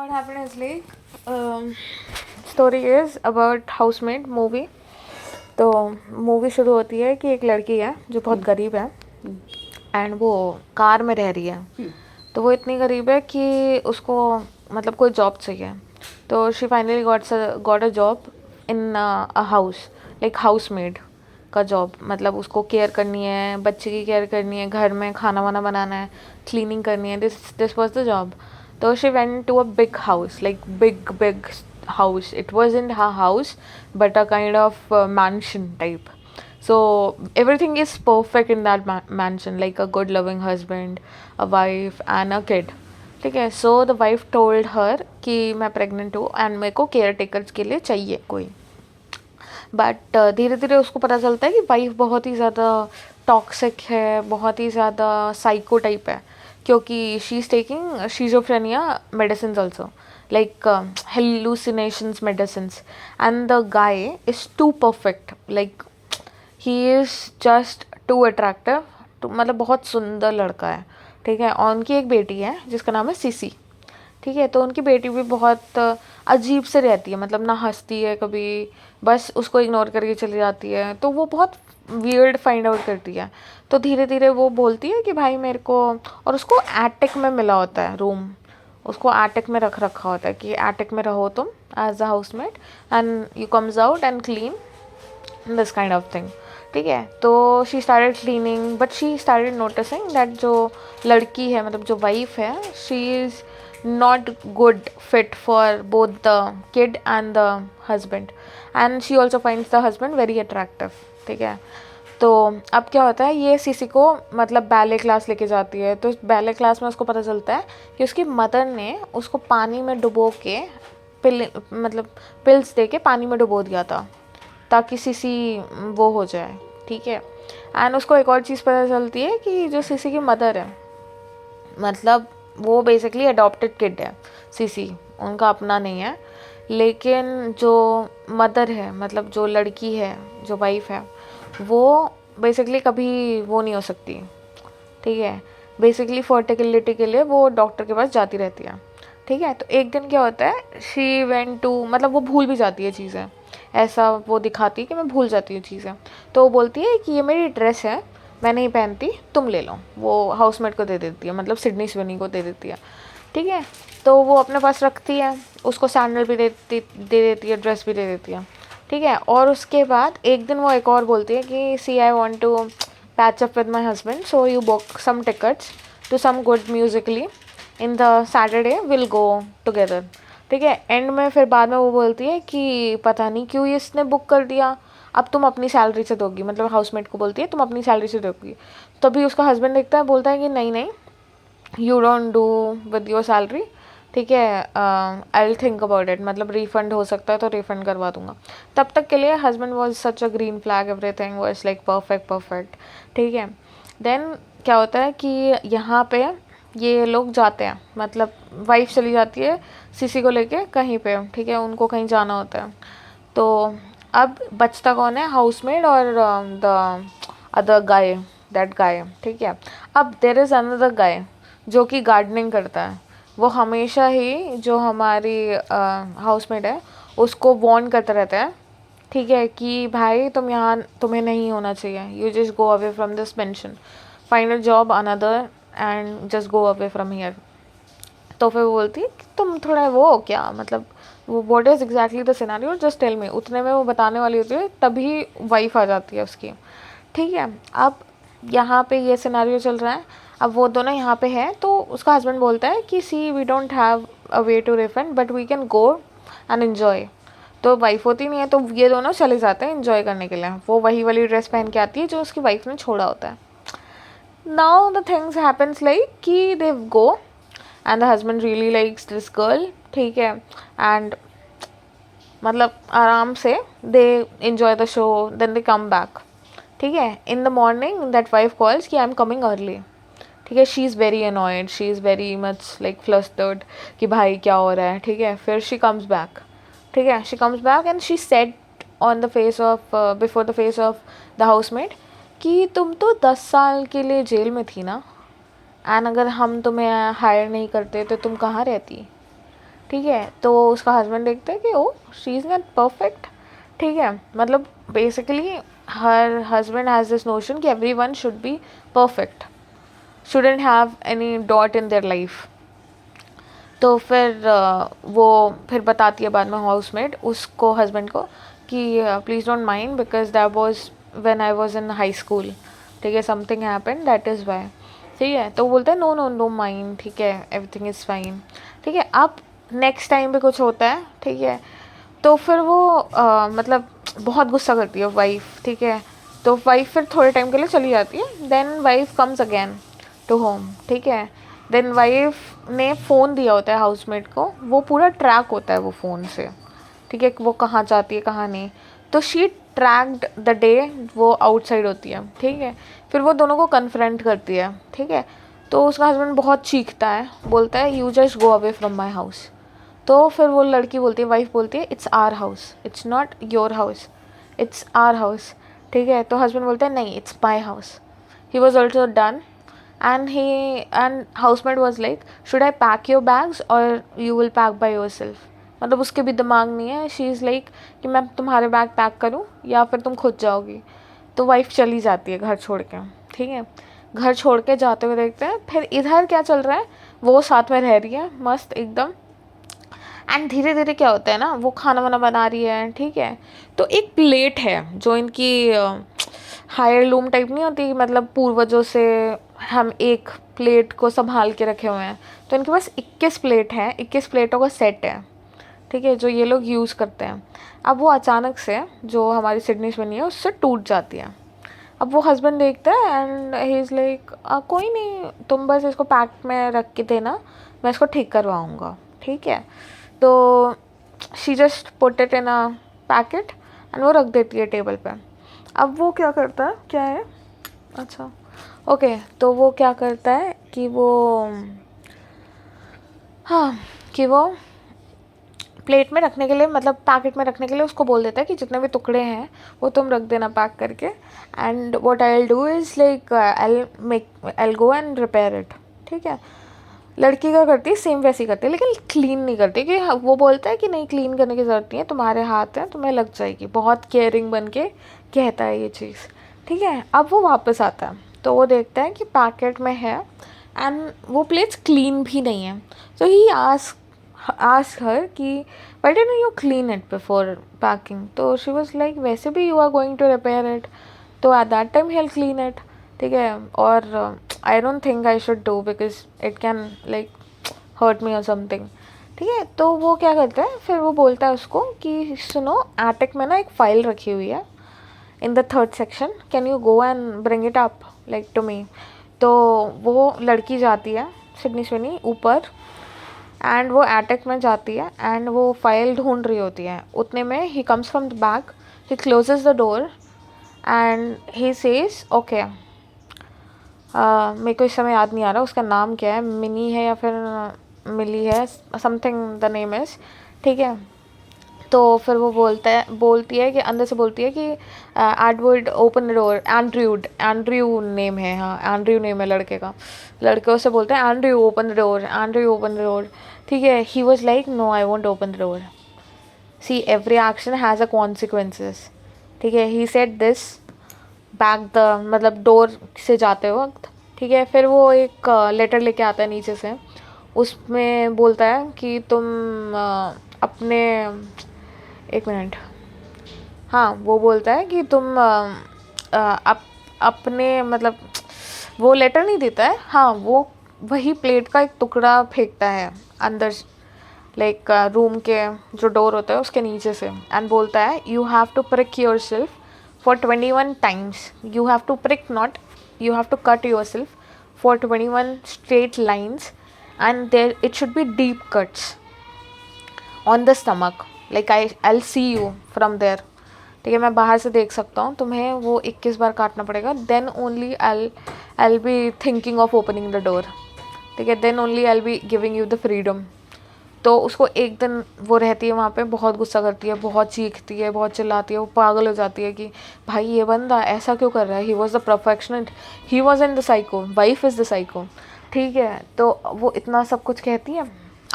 what happened is story is about housemaid movie. तो movie शुरू होती है कि एक लड़की है जो बहुत गरीब है एंड वो कार में रह रही है. तो वो इतनी गरीब है कि उसको मतलब कोई जॉब चाहिए. तो she finally got a job in a house, like housemaid का जॉब. मतलब उसको केयर करनी है, बच्चे की केयर करनी है, घर में खाना वाना बनाना है, क्लीनिंग करनी है. This was the job. So she went to a big house, like big house. It wasn't her house, but a kind of mansion type. So everything is perfect in that mansion, like a good loving husband, a wife and a kid. ठीक है. So the wife told her कि मैं pregnant हूँ and मेरे को care takers के लिए चाहिए कोई. बट धीरे धीरे उसको पता चलता है कि वाइफ बहुत ही ज़्यादा टॉक्सिक है, बहुत ही ज़्यादा साइको टाइप है, क्योंकि she is taking schizophrenia medicine also, like hallucinations medicines. And the guy is too perfect, like he is just too attractive. तो मतलब बहुत सुंदर लड़का है. ठीक है. और उनकी एक बेटी है जिसका नाम है सीसी. ठीक है. तो उनकी बेटी भी बहुत अजीब से रहती है, मतलब ना हंसती है कभी, बस उसको इग्नोर करके चली जाती है. तो वो बहुत वियर्ड फाइंड आउट करती है. तो धीरे धीरे वो बोलती है कि भाई मेरे को, और उसको एटिक में मिला होता है रूम, उसको एटिक में रखा होता है कि एटिक में रहो तुम as a housemate and you comes out and clean this kind of thing. ठीक है. तो she started cleaning, but she started noticing that जो लड़की है, मतलब जो वाइफ है, she is not good fit for both the kid and the husband, and she also finds the husband very attractive. ठीक है. तो अब क्या होता है, ये सीसी को मतलब बैले क्लास लेके जाती है. तो बैले क्लास में उसको पता चलता है कि उसकी मदर ने उसको पानी में डुबो के पिल्स दे के पानी में डुबो दिया था ताकि सीसी वो हो जाए. ठीक है. एंड उसको एक और चीज़ पता चलती है कि जो सीसी की मदर है, मतलब वो बेसिकली अडॉप्टेड किड है. सीसी उनका अपना नहीं है, लेकिन जो मदर है, मतलब जो लड़की है, जो वाइफ है, वो बेसिकली कभी वो नहीं हो सकती. ठीक है. बेसिकली फर्टिलिटी के लिए वो डॉक्टर के पास जाती रहती है. ठीक है. तो एक दिन क्या होता है, शी वेंट टू, मतलब वो भूल भी जाती है चीज़ें, ऐसा वो दिखाती है कि मैं भूल जाती हूँ चीज़ें. तो वो बोलती है कि ये मेरी ड्रेस है, मैं नहीं पहनती, तुम ले लो. वो हाउसमेट को दे देती है, मतलब सिडनी स्विनी को दे देती है. ठीक है. तो वो अपने पास रखती है, उसको सैंडल भी दे देती है, ड्रेस भी दे देती है. ठीक है. और उसके बाद एक दिन वो एक और बोलती है कि say I want to patch up with my husband, so you book some tickets to some good musically in the Saturday, will go together. ठीक है. एंड में फिर बाद में वो बोलती है कि पता नहीं क्यों इसने बुक कर दिया, अब तुम अपनी सैलरी से दोगी. मतलब हाउसमेट को बोलती है तुम अपनी सैलरी से दोगी. तभी उसका हस्बैंड देखता है, बोलता है कि नहीं नहीं, you don't do with your salary. ठीक है. I will think about it, मतलब रिफंड हो सकता है तो रिफंड करवा दूंगा. तब तक के लिए husband was such a green flag, everything was like perfect. ठीक है. देन क्या होता है कि यहाँ पे ये लोग जाते हैं, मतलब वाइफ चली जाती है सीसी को लेके कहीं पे. ठीक है. उनको कहीं जाना होता है. तो अब बचता कौन है, हाउसमेड और the other guy, that guy. ठीक है. अब देर इज़ अनदर गाय जो कि गार्डनिंग करता है. वो हमेशा ही जो हमारी हाउसमेट है उसको वार्न करता रहता है. ठीक है. कि भाई तुम यहाँ, तुम्हें नहीं होना चाहिए, you just go away from this pension, find a job another and just go away from here. तो फिर वो बोलती है कि तुम थोड़ा वो हो क्या, मतलब वो what is exactly the scenario, just tell me. उतने में वो बताने वाली होती है, तभी वाइफ आ जाती है उसकी. ठीक है. अब यहाँ पे ये सिनेरियो चल रहा है. अब वो दोनों यहाँ पे हैं, तो उसका हस्बैंड बोलता है कि सी we don't have a way to refund, but we can go and enjoy. तो वाइफ होती नहीं है, तो ये दोनों चले जाते हैं एंजॉय करने के लिए. वो वही वाली ड्रेस पहन के आती है जो उसकी वाइफ ने छोड़ा होता है. Now the things happens like कि they go and the husband really likes this girl. ठीक है. एंड मतलब आराम से they enjoy the show, then they come back. ठीक है. In the morning that wife calls कि आई एम कमिंग अर्ली. ठीक है. She is very annoyed, she is very much like flustered कि भाई क्या हो रहा है. ठीक है. फिर शी कम्स बैक. ठीक है. She comes back and she said on the face of, before the face of the housemate कि तुम तो 10 साल के लिए जेल में थी ना, एंड अगर हम तुम्हें हायर नहीं करते तो तुम कहाँ रहती. ठीक है। तो उसका हस्बैंड देखता है कि oh she is not perfect, ठीक है। मतलब बेसिकली हर हस्बैंड हैज़ दिस नोशन कि everyone should be perfect, shouldn't have any dot in their life। तो फिर वो फिर बताती है बाद में हाउसमेट उसको, हस्बैंड को, कि please don't mind because that was when I was in high school, ठीक है, something happened that is why, ठीक है। तो वो बोलते हैं नो नो नो माइंड, ठीक है, एवरीथिंग इज़ फाइन, ठीक है। अब नेक्स्ट टाइम पे कुछ होता है, ठीक है, तो फिर वो मतलब बहुत गुस्सा करती है वाइफ, ठीक है। तो वाइफ फिर थोड़े टाइम के लिए चली जाती है, then wife comes again to home, ठीक है। देन वाइफ ने फ़ोन दिया होता है हाउसमेट को, वो पूरा ट्रैक होता है वो फ़ोन से, ठीक है, वो कहाँ जाती है कहाँ नहीं। तो शी ट्रैक्ड द डे वो आउटसाइड होती है, ठीक है। फिर वो दोनों को कन्फ्रंट करती है, ठीक है। तो उसका हस्बैंड बहुत चीखता है, बोलता है you just go away from my house. तो फिर वो लड़की बोलती है, वाइफ बोलती है it's our house, it's not your house, it's our house, ठीक है। तो हस्बैंड बोलते हैं नहीं it's my house. He was also done and housemate was like should I pack your bags or you will pack by yourself। मतलब उसके भी दिमाग नहीं है, शी इज़ लाइक कि मैं तुम्हारे बैग पैक करूँ या फिर तुम खुद जाओगी। तो वाइफ चली जाती है घर छोड़ के, ठीक है। घर छोड़ के जाते हुए देखते हैं फिर इधर क्या चल रहा है, वो साथ में रह रही है मस्त एकदम। एंड धीरे धीरे क्या होता है ना, वो खाना वाना बना रही है, ठीक है। तो एक प्लेट है जो इनकी हायर लूम टाइप नहीं होती, मतलब पूर्वजों से हम एक प्लेट को संभाल के रखे हुए हैं। तो इनके पास 21 प्लेट है, 21 प्लेटों का सेट है, ठीक है, जो ये लोग यूज़ करते हैं। अब वो अचानक से जो हमारी सिडनीज बनी है उससे टूट जाती है। अब वो हस्बैंड देखता है एंड ही इज़ लाइक कोई नहीं, तुम बस इसको पैक में रख के देना, मैं इसको ठीक करवाऊँगा, ठीक है। तो she just put it in a packet and वो रख देती है टेबल पे। अब वो क्या करता है, क्या है, अच्छा ओके, तो वो क्या करता है कि वो हाँ कि वो प्लेट में रखने के लिए, मतलब पैकेट में रखने के लिए उसको बोल देता है कि जितने भी टुकड़े हैं वो तुम रख देना पैक करके। And what I will do is like I will go and repair it, ठीक है। लड़की क्या करती है, सेम वैसी करती है, लेकिन क्लीन नहीं करती, कि वो बोलता है कि नहीं क्लीन करने की ज़रूरत नहीं है, तुम्हारे हाथ हैं, तुम्हें लग जाएगी। बहुत केयरिंग बन के कहता है ये चीज़, ठीक है। अब वो वापस आता है तो वो देखता है कि पैकेट में है एंड वो प्लेट्स क्लीन भी नहीं है। सो ही ask her कि why didn't you clean it before packing। तो she was like वैसे भी you are going to repair it, तो at that time he'll clean it, ठीक है। और I don't think I should do because it can like hurt me or something, ठीक है। तो वो क्या करता है, फिर वो बोलता है उसको कि सुनो एटिक में ना एक फ़ाइल रखी हुई है in the 3rd section, can you go and bring it up like to me। तो वो लड़की जाती है सिडनी स्विनी ऊपर एंड वो एटिक में जाती है एंड वो फाइल ढूंढ रही होती है। उतने में he comes from the back, he closes the door and he says okay, मेरे को इस समय याद नहीं आ रहा उसका नाम क्या है, मिनी है या फिर मिली है, समथिंग द नेम इज़, ठीक है। तो फिर वो बोलती है कि अंदर से बोलती है कि Edward open the door, Andrew name है, हाँ एंड्रयू नेम है लड़के का। लड़के उससे बोलते हैं Andrew open the door, Andrew open the door, ठीक है। He was like no I won't open the door, see every action has a consequences, ठीक है। He said this back the, मतलब डोर से जाते वक्त, ठीक है। फिर वो एक लेटर लेके आता है नीचे से, उसमें बोलता है कि तुम अपने, एक मिनट, हाँ वो बोलता है कि तुम अपने, मतलब वो लेटर नहीं देता है, हाँ वो वही प्लेट का एक टुकड़ा फेंकता है अंदर, लाइक रूम के जो डोर होता है उसके नीचे से, एंड बोलता है you have to prick yourself for 21 times, you have to prick not, you have to cut yourself for 21 straight lines and there it should be deep cuts on the stomach, like I'll see you from there, ठीक है। मैं बाहर से देख सकता हूँ, तुम्हें वो 21 बार काटना पड़ेगा, then only I'll be thinking of opening the door, ठीक है, then only I'll be giving you the freedom। तो उसको एक दिन वो रहती है वहाँ पे, बहुत गुस्सा करती है, बहुत चीखती है, बहुत चिल्लाती है, वो पागल हो जाती है कि भाई ये बंदा ऐसा क्यों कर रहा है, he was the perfectionist, he was in the psycho, wife is the psycho, ठीक है। तो वो इतना सब कुछ कहती है।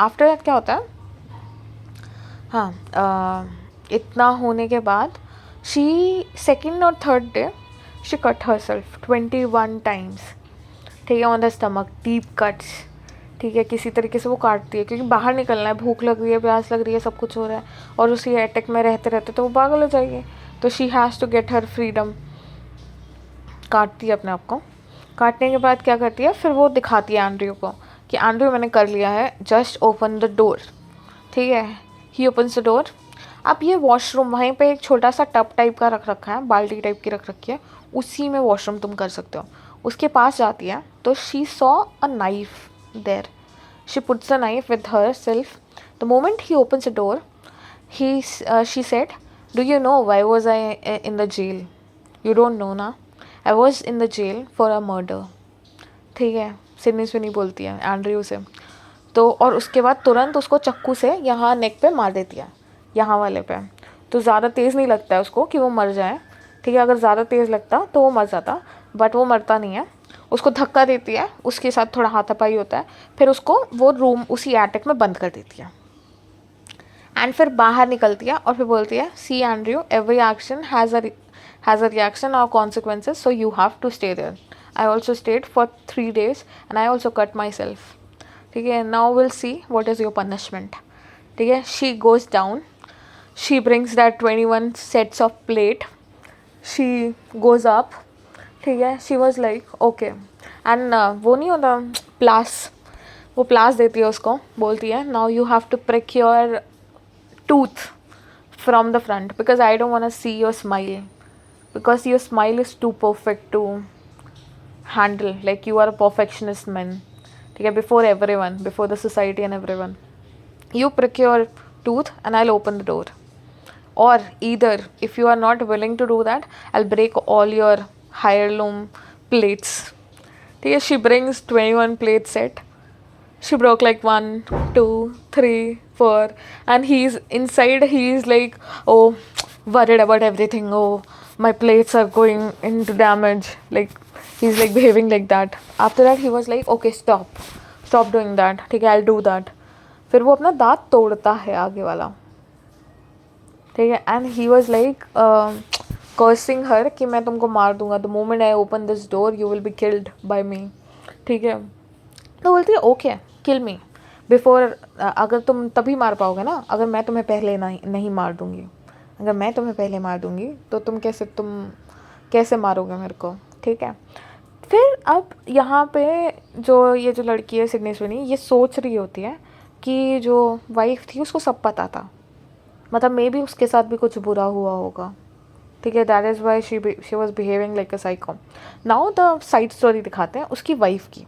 आफ्टर दैट क्या होता है, हाँ, इतना होने के बाद शी सेकेंड और third day she cut her self 21 times, ठीक है, on the stomach, deep cuts, ठीक है, किसी तरीके से वो काटती है क्योंकि बाहर निकलना है, भूख लग रही है, प्यास लग रही है, सब कुछ हो रहा है और उसी अटैक में रहते रहते तो वो पागल हो जाएगी। तो she has to get her freedom, काटती है अपने आप को। काटने के बाद क्या करती है, फिर वो दिखाती है एंड्रयू को कि एंड्रयू मैंने कर लिया है, जस्ट ओपन द डोर, ठीक है। ही ओपन्स द डोर। अब ये वॉशरूम वहीं पे एक छोटा सा टब टाइप का रख रखा है, बाल्टी टाइप की रख रखी है, उसी में वॉशरूम तुम कर सकते हो। उसके पास जाती है तो she saw a knife there, she puts a knife with herself. The moment he opens the door she said, do you know why was I in the jail? You don't know ना, I was in the jail for a murder, ठीक है। Sydney Swinney बोलती है Andrew से। तो और उसके बाद तुरंत उसको चक्कू से यहाँ नेक पे मार देती है, यहाँ वाले पे। तो ज़्यादा तेज़ नहीं लगता है उसको कि वो मर जाए, ठीक है। अगर ज़्यादा तेज़ लगता तो वो मर जाता, बट वो मरता नहीं है। उसको धक्का देती है, उसके साथ थोड़ा हाथापाई होता है, फिर उसको वो रूम उसी एटक में बंद कर देती है एंड फिर बाहर निकलती है और फिर बोलती है, see Andrew, every action has a reaction or consequences, so you have to stay there. I also stayed for 3 days and I also cut myself, ठीक है। now we'll see what is your punishment, ठीक है। she goes down, she brings that 21 sets of plate, she goes up, ठीक है। she was like okay and वो नहीं होता प्लास, वो प्लास देती है उसको, बोलती है now you have to prick your tooth from the front because I don't want to see your smile, because your smile is too perfect to handle, like you are a perfectionist man, ठीक है, before everyone, before the society and everyone. You prick your tooth and I'll open the door, or either if you are not willing to do that, I'll break all your heirloom plates, ठीक है। she brings 21 plate set, she broke like 1 2 3 4 and he's inside, he's like, oh, worried about everything, oh, my plates are going into damage, like he's like behaving like that. After that he was like, okay, stop doing that, ठीक है, I'll do that. फिर वो अपना दांत तोड़ता है आगे वाला, ठीक है। And he was like cursing her कि मैं तुमको मार दूंगा, the moment I open this door you will be killed by me, ठीक है। तो बोलती है ओके किल मी बिफोर, अगर तुम तभी मार पाओगे ना अगर मैं तुम्हें पहले नहीं मार दूंगी, अगर मैं तुम्हें पहले मार दूंगी तो तुम कैसे मारोगे मेरे को, ठीक है। फिर अब यहाँ पे ये जो लड़की है सिडनी स्विनी, ये सोच रही होती है कि जो वाइफ थी उसको सब पता था, मतलब मे बी उसके साथ भी कुछ बुरा हुआ होगा, ठीक है। That is why she was behaving like a psycho. Now the side story दिखाते हैं उसकी वाइफ की।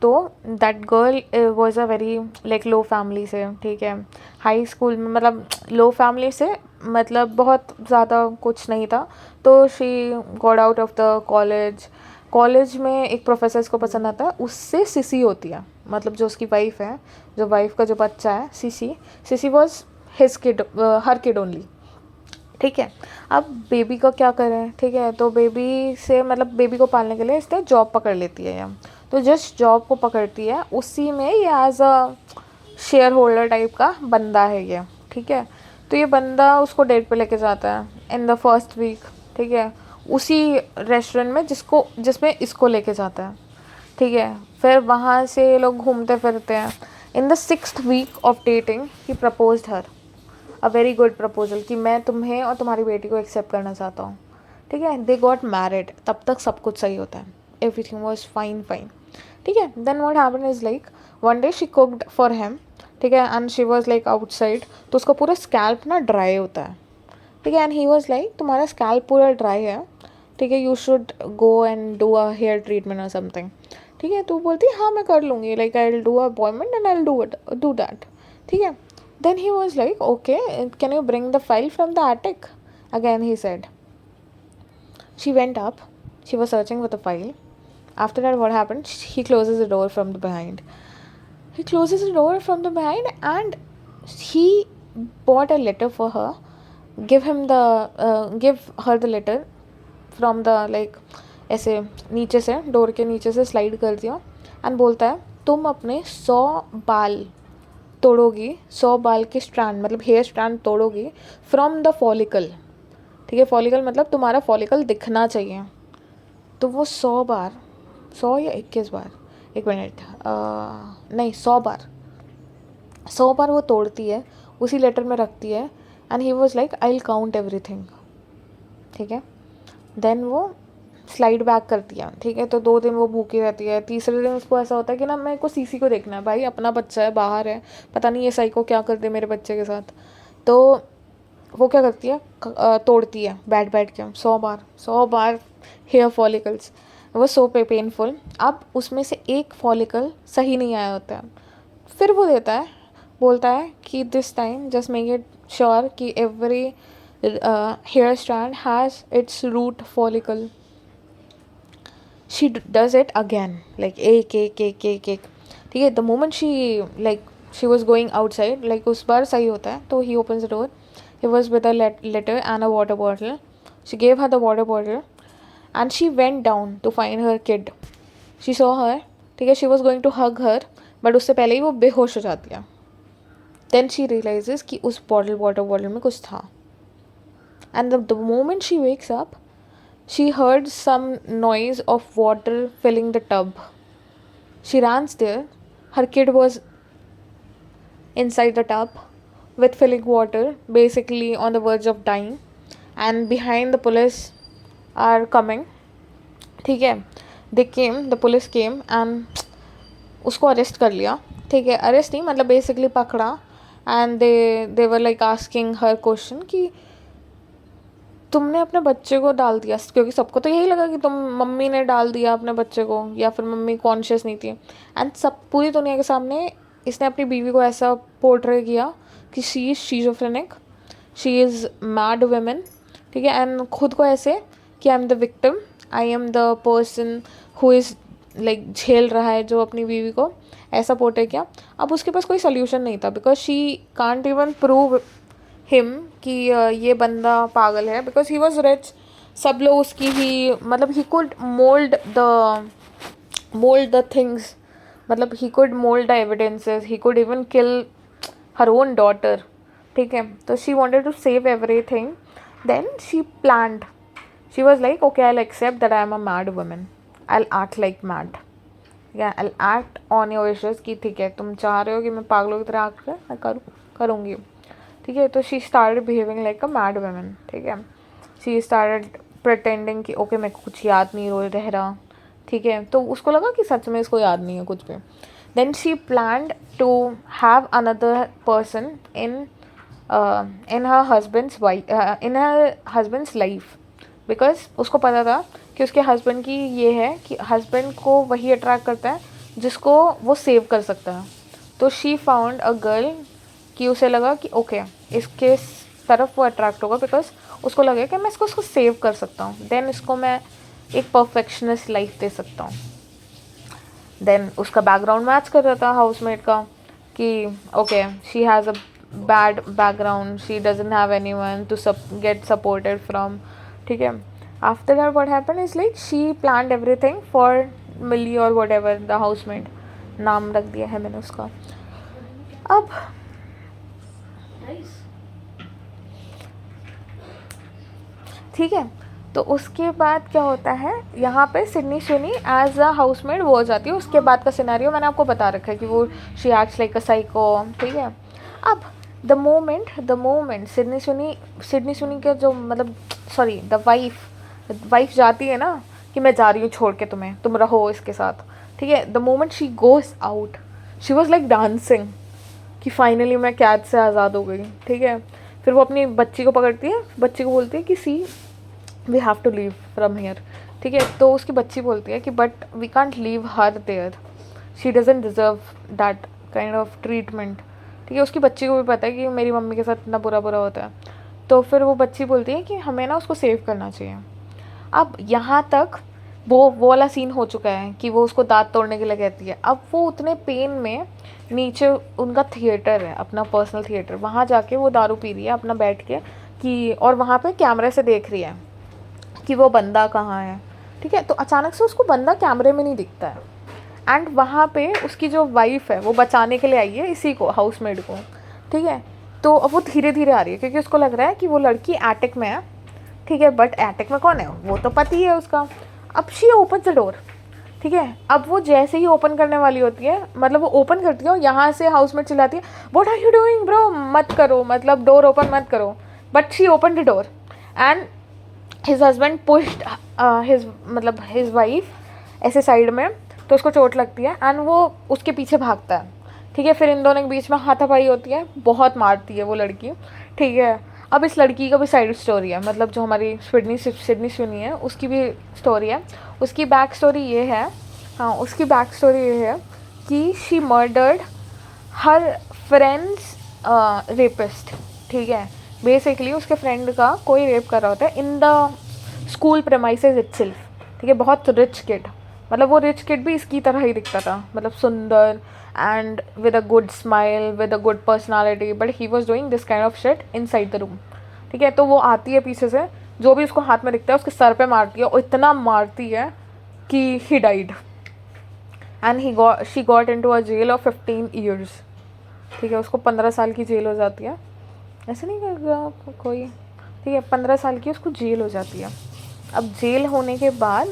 तो that girl was a very like low family से, ठीक है, हाई स्कूल में, मतलब लो फैमिली से, मतलब बहुत ज़्यादा कुछ नहीं था। तो she got out of the college में एक प्रोफेसर को पसंद आता है, उससे सिसी होती है, मतलब जो उसकी वाइफ है, जो वाइफ का जो बच्चा है Cissy was his kid, her kid only, ठीक है। अब बेबी का क्या करें, ठीक है। तो बेबी से मतलब बेबी को पालने के लिए इसने जॉब पकड़ लेती है ये, तो जिस जॉब को पकड़ती है उसी में ये as a shareholder type का बंदा है ये, ठीक है। तो ये बंदा उसको डेट पे लेके जाता है इन द फर्स्ट वीक, ठीक है, उसी रेस्टोरेंट में जिसमें इसको लेके जाता है, ठीक है। फिर वहाँ से ये लोग घूमते फिरते हैं। In the 6th week of dating he proposed her a very good proposal कि मैं तुम्हें और तुम्हारी बेटी को एक्सेप्ट करना चाहता हूँ, ठीक है। दे गॉट मैरिड, तब तक सब कुछ सही होता है, एवरीथिंग वॉज फाइन, ठीक है। Then what happened is like one day she cooked for him, ठीक है, and she was like outside, तो उसका पूरा स्कैल्प ना ड्राई होता है, ठीक है। एंड ही वॉज लाइक तुम्हारा स्कैल्प पूरा ड्राई है, ठीक है, you should go and do a hair treatment और समथिंग, ठीक है। तो बोलती हाँ मैं कर लूँगी, like I will do a appointment and I will do that, ठीक है। Then he was like, okay, can you bring the file from the attic? Again, he said. She went up. She was searching for the file. After that, what happened? He closes the door from the behind. And he bought a letter for her. Give her the letter from the like ऐसे नीचे से door के नीचे से slide कर दिया and बोलता है तुम अपने 100 बाल तोड़ोगी, 100 बाल के स्ट्रैंड मतलब हेयर स्ट्रैंड तोड़ोगी फ्रॉम द फॉलिकल, ठीक है, फॉलिकल मतलब तुम्हारा फॉलिकल दिखना चाहिए, तो वो 100 बार, 100 या 21 बार, एक मिनट, नहीं 100 बार, 100 बार वो तोड़ती है, उसी लेटर में रखती है। And he was like I will count everything, ठीक है। देन वो स्लाइड बैक करती है, ठीक है। तो 2 दिन वो भूखी रहती है, तीसरे दिन उसको ऐसा होता है कि ना मेरे को सीसी को देखना है, भाई अपना बच्चा है, बाहर है, पता नहीं ये साइको क्या कर दे मेरे बच्चे के साथ। तो वो क्या करती है, तोड़ती है बैठ बैठ के 100 बार, 100 बार हेयर फॉलिकल्स, वो सो पेनफुल। अब उसमें से एक फॉलिकल सही नहीं आया होता है, फिर वो देता है, बोलता है कि this time just make it sure कि every hair strand has its root follicle. She does it again, like एक एक एक एक एक, ठीक है। The moment she like she was going outside, like उस बार सही होता है, तो he opens the door, he was with a letter and a water bottle, she gave her the water bottle and she went down to find her kid, she saw her, ठीक है, she was going to hug her, but उससे पहले ही वो बेहोश हो जाती है। Then she realises कि उस वाटर बॉटल में कुछ था, and the moment she wakes up she heard some noise of water filling the tub. She ran there. Her kid was inside the tub with filling water, basically on the verge of dying. And behind the police are coming. ठीक है, they came, the police came and उसको arrest कर लिया, ठीक है, arrest नहीं मतलब basically पकड़ा। And they were like asking her question कि तुमने अपने बच्चे को डाल दिया, क्योंकि सबको तो यही लगा कि तुम मम्मी ने डाल दिया अपने बच्चे को, या फिर मम्मी कॉन्शियस नहीं थी। एंड सब पूरी दुनिया के सामने इसने अपनी बीवी को ऐसा पोर्ट्रे किया कि she is schizophrenic, she is mad women, ठीक है। एंड खुद को ऐसे कि I am the victim, I am the person who is like झेल रहा है जो अपनी बीवी को, ऐसा पोर्ट्रे किया। अब उसके पास कोई सोल्यूशन नहीं था, because she can't even prove him कि ये बंदा पागल है, बिकॉज ही वॉज रिच, सब लोग उसकी ही मतलब he could mold the things, मतलब he could mold the evidences, he could even kill her own daughter, ठीक है। तो she wanted to save everything, then she planned, she was like okay I will accept that I am a mad woman, I will act like mad, या I will act on your wishes कि ठीक है तुम चाह रहे हो कि मैं पागलों की तरह एक्ट कर, मैं करूँगी, ठीक है। तो she started behaving like a mad woman, ठीक है। शी स्टार्टेड प्रिटेंडिंग कि ओके मेरे को कुछ याद नहीं रह रहा, ठीक है। तो उसको लगा कि सच में इसको याद नहीं है कुछ भी। Then she planned to have another person in her husband's life, because उसको पता था कि उसके हस्बैंड की ये है कि हस्बैंड को वही अट्रैक्ट करता है जिसको वो सेव कर सकता है। तो शी फाउंड अ गर्ल कि उसे लगा कि ओके इसके तरफ वो अट्रैक्ट होगा, बिकॉज उसको लगे कि मैं इसको सेव कर सकता हूँ, देन इसको मैं एक परफेक्शनिस्ट लाइफ दे सकता हूँ। देन उसका बैकग्राउंड मैच कर रहा था हाउसमेट का कि okay she has a bad background, she doesn't have anyone to get supported from, ठीक है। After that what happened is like she planned everything for Millie और वट एवर द हाउसमेट, नाम रख दिया है मैंने उसका। अब ठीक है, तो उसके बाद क्या होता है, यहाँ पे Sydney Sweeney as a housemaid वो हो जाती है। उसके बाद का सिनेरियो मैंने आपको बता रखा है कि वो she acts like a psycho, ठीक है। अब द मोमेंट सिडनी स्विनी का जो मतलब सॉरी द वाइफ जाती है ना कि मैं जा रही हूँ छोड़ के तुम्हें, तुम रहो इसके साथ, ठीक है। The moment she goes out she was like dancing कि फाइनली मैं कैद से आज़ाद हो गई, ठीक है। फिर वो अपनी बच्ची को पकड़ती है, बच्ची को बोलती है कि सी we have to leave from here, ठीक है। तो उसकी बच्ची बोलती है कि but we can't leave her there, she doesn't deserve that kind of treatment, ठीक है। उसकी बच्ची को भी पता है कि मेरी मम्मी के साथ इतना बुरा होता है। तो फिर वो बच्ची बोलती है कि हमें ना उसको सेव करना चाहिए। अब यहाँ तक वो वाला सीन हो चुका है कि वो उसको दांत तोड़ने के लिए कहती है। अब वो उतने पेन में नीचे उनका थिएटर है, अपना पर्सनल थिएटर, वहाँ जाके वो दारू पी रही है अपना बैठ के कि, और वहाँ पे कैमरे से देख रही है कि वो बंदा कहाँ है, ठीक है। तो अचानक से उसको बंदा कैमरे में नहीं दिखता है एंड वहाँ पे उसकी जो वाइफ है वो बचाने के लिए आई है इसी को, हाउसमेड को, ठीक है। तो अब वो धीरे धीरे आ रही है क्योंकि उसको लग रहा है कि वो लड़की एटिक में है, ठीक है, बट एटिक में कौन है, वो तो पति है उसका। अब शी ओपन द डोर, ठीक है। अब वो जैसे ही ओपन करने वाली होती है, मतलब वो ओपन करती है और यहाँ से हाउसमेट चिल्लाती है what are you doing bro, मत करो, मतलब डोर ओपन मत करो। But she open the door and his husband pushed his wife ऐसे साइड में, तो उसको चोट लगती है एंड वो उसके पीछे भागता है, ठीक है। फिर इन दोनों के बीच में हाथापाई होती है, बहुत मारती है वो लड़की, ठीक है। अब इस लड़की का भी साइड स्टोरी है, मतलब जो हमारी सिडनी सुनी है उसकी भी स्टोरी है। उसकी बैक स्टोरी ये है, हाँ उसकी बैक स्टोरी ये है कि she murdered her friends rapist, ठीक है। बेसिकली उसके फ्रेंड का कोई रेप कर रहा होता है in the school premises itself, ठीक है। बहुत रिच किड, मतलब वो रिच किड भी इसकी तरह ही दिखता था, मतलब सुंदर and with a good smile, with a good personality, but he was doing this kind of shit in side the room, ठीक है। तो वो आती है पीछे से, जो भी उसको हाथ में दिखता है उसके सर पे मारती है, और इतना मारती है कि he died and she got into a jail of 15 years, ठीक है। उसको 15 साल की जेल हो जाती है, ऐसे नहीं करेगा कोई, ठीक है। 15 साल की उसको जेल हो जाती है। अब जेल होने के बाद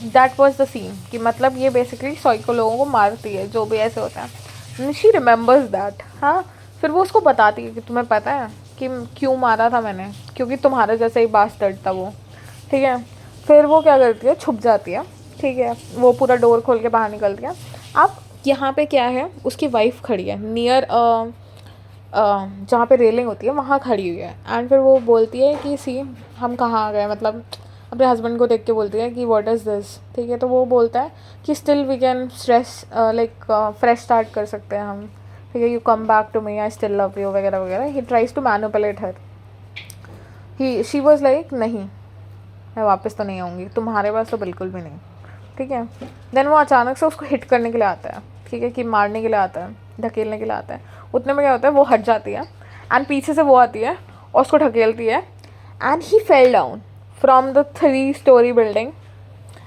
दैट वॉज द सीन कि मतलब ये बेसिकली 100 को लोगों को मारती है, जो भी ऐसे होता है। शी रिमेंबर्स दैट, हाँ। फिर वो उसको बताती है कि तुम्हें पता है कि क्यों मारा था मैंने, क्योंकि तुम्हारे जैसे ही बास्टर्ड था वो, ठीक है। फिर वो क्या करती है, छुप जाती है, ठीक है। वो पूरा डोर खोल के बाहर निकलती है। अब यहाँ पे क्या है, उसकी वाइफ खड़ी है नियर जहाँ पे रेलिंग होती है वहाँ खड़ी हुई है। एंड फिर वो बोलती है कि सी हम कहाँ आ गए, मतलब अपने हस्बैंड को देख के बोलती है कि व्हाट इज़ दिस, ठीक है। तो वो बोलता है कि still we can fresh start कर सकते हैं हम, ठीक है। You come back to me, I still love you वगैरह वगैरह। He tries to manipulate her, she was like नहीं, मैं वापस तो नहीं आऊँगी तुम्हारे पास, तो बिल्कुल भी नहीं, ठीक है। देन वो अचानक से उसको हिट करने के लिए आता है, ठीक है, कि मारने के लिए आता है, ढकेलने के लिए आता है। उतने में क्या होता है, वो हट जाती है एंड पीछे से वो आती है और उसको ढकेलती है and he fell down from the 3-story building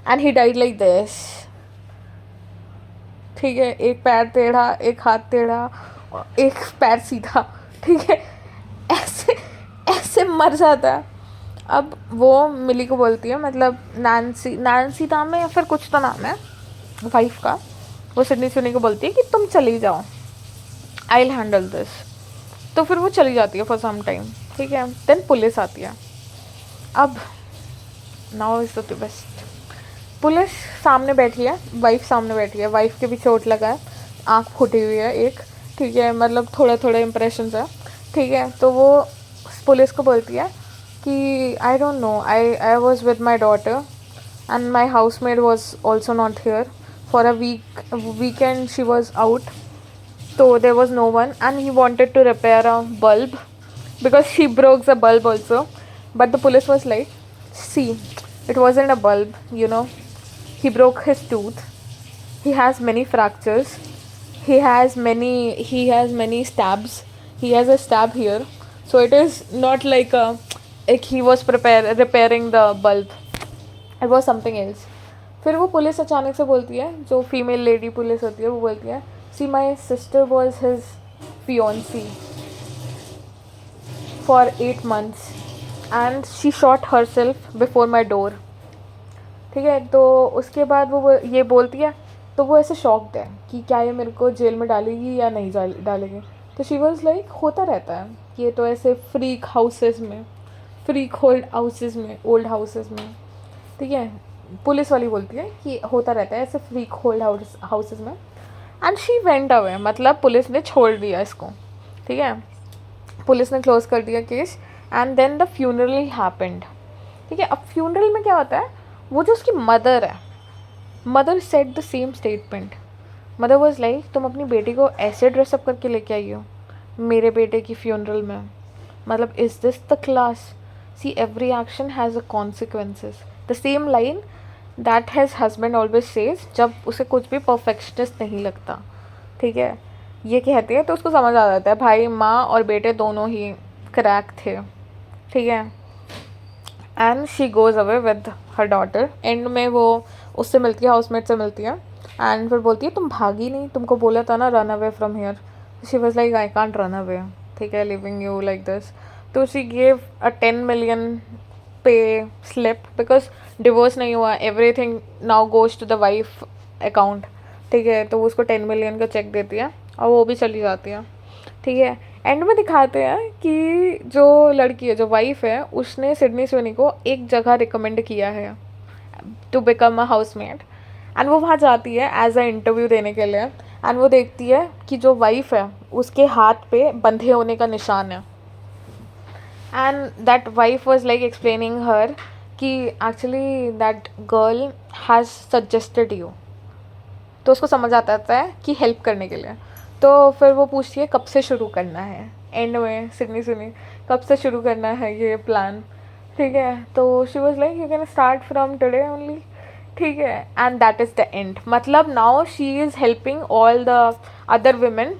and he died like this, ठीक है। एक पैर टेढ़ा, एक हाथ टेढ़ा, एक पैर सीधा, ठीक है। ऐसे ऐसे मर जाता है। अब वो मिली को बोलती है, मतलब नैन्सी नाम है या फिर कुछ तो नाम है वाइफ का, वो सिडनी सुनी को बोलती है कि तुम चली जाओ, आई विल हैंडल दिस। तो फिर वो चली जाती है फॉर सम टाइम, ठीक है। देन पुलिस आती है। अब now is the best, police सामने बैठी है, वाइफ सामने बैठी है, वाइफ के भी चोट लगा है, आँख फूटी हुई है एक, ठीक है, मतलब थोड़े थोड़े इम्प्रेशंस है, ठीक है। तो वो पुलिस को बोलती है कि I don't know, I was with my daughter and my housemaid was also not here for a weekend, she was out, so there was no one and he wanted to repair a bulb because she broke the bulb also, but the police was like, see, it wasn't a bulb, you know, he broke his tooth, he has many fractures, he has many stabs, he has a stab here, so it is not like he was repairing the bulb, it was something else. फिर वो police अचानक से बोलती है, जो female lady police होती है वो बोलती है, see my sister was his fiancée for 8 months and she shot herself before my door, ठीक है। तो उसके बाद वो ये बोलती है, तो वो ऐसे शॉक्ड है कि क्या ये मेरे को जेल में डालेगी या नहीं डालेगी। तो शी वॉज लाइक होता रहता है ये तो ऐसे फ्रीक हाउसेस में, फ्रीक ओल्ड हाउसेस में, ठीक है। पुलिस वाली बोलती है कि होता रहता है ऐसे फ्रीक होल्ड हाउसेस में एंड शी वेंट अवे, मतलब पुलिस ने छोड़ दिया इसको, ठीक है। पुलिस ने क्लोज कर दिया case and then the funeral happened, ठीक है। अब फ्यूनरल में क्या होता है, वो जो उसकी मदर है, mother said the same statement. Mother was like तुम अपनी बेटी को ऐसे ड्रेसअप करके लेके आई हो मेरे बेटे की फ्यूनरल में, मतलब is this the class, C every action has a consequences, the same line that has husband always says जब उसे कुछ भी परफेक्शनिस्ट नहीं लगता, ठीक है। ये कहती है तो उसको समझ आ जाता है भाई माँ और बेटे दोनों ही क्रैक थे, ठीक है। And she goes away with her daughter, and में वो उससे मिलती है, हाउसमेट से मिलती है एंड फिर बोलती है तुम भागी नहीं, तुमको बोला था ना run away from here. She was like I can't run away, ठीक है, लिविंग यू लाइक दिस. तो she gave a 10 million pay slip because divorce नहीं हुआ, everything now goes to the wife account, ठीक है. तो वो उसको 10 million का चेक देती है और वो भी चली जाती है, ठीक है. एंड में दिखाते हैं कि जो लड़की है, जो वाइफ है, उसने सिडनी स्विनी को एक जगह रिकमेंड किया है टू बिकम अ हाउसमेट. एंड वो वहाँ जाती है एज अ इंटरव्यू देने के लिए. एंड वो देखती है कि जो वाइफ है उसके हाथ पे बंधे होने का निशान है. And that wife was like explaining her कि actually that girl has suggested you. तो उसको समझ आता है कि हेल्प करने के लिए. तो फिर वो पूछती है कब से शुरू करना है. एंड में सिडनी सुनी कब से शुरू करना है ये प्लान, ठीक है. तो she was like you can start from today only, ठीक है. And that is the end. मतलब now she is helping all the other women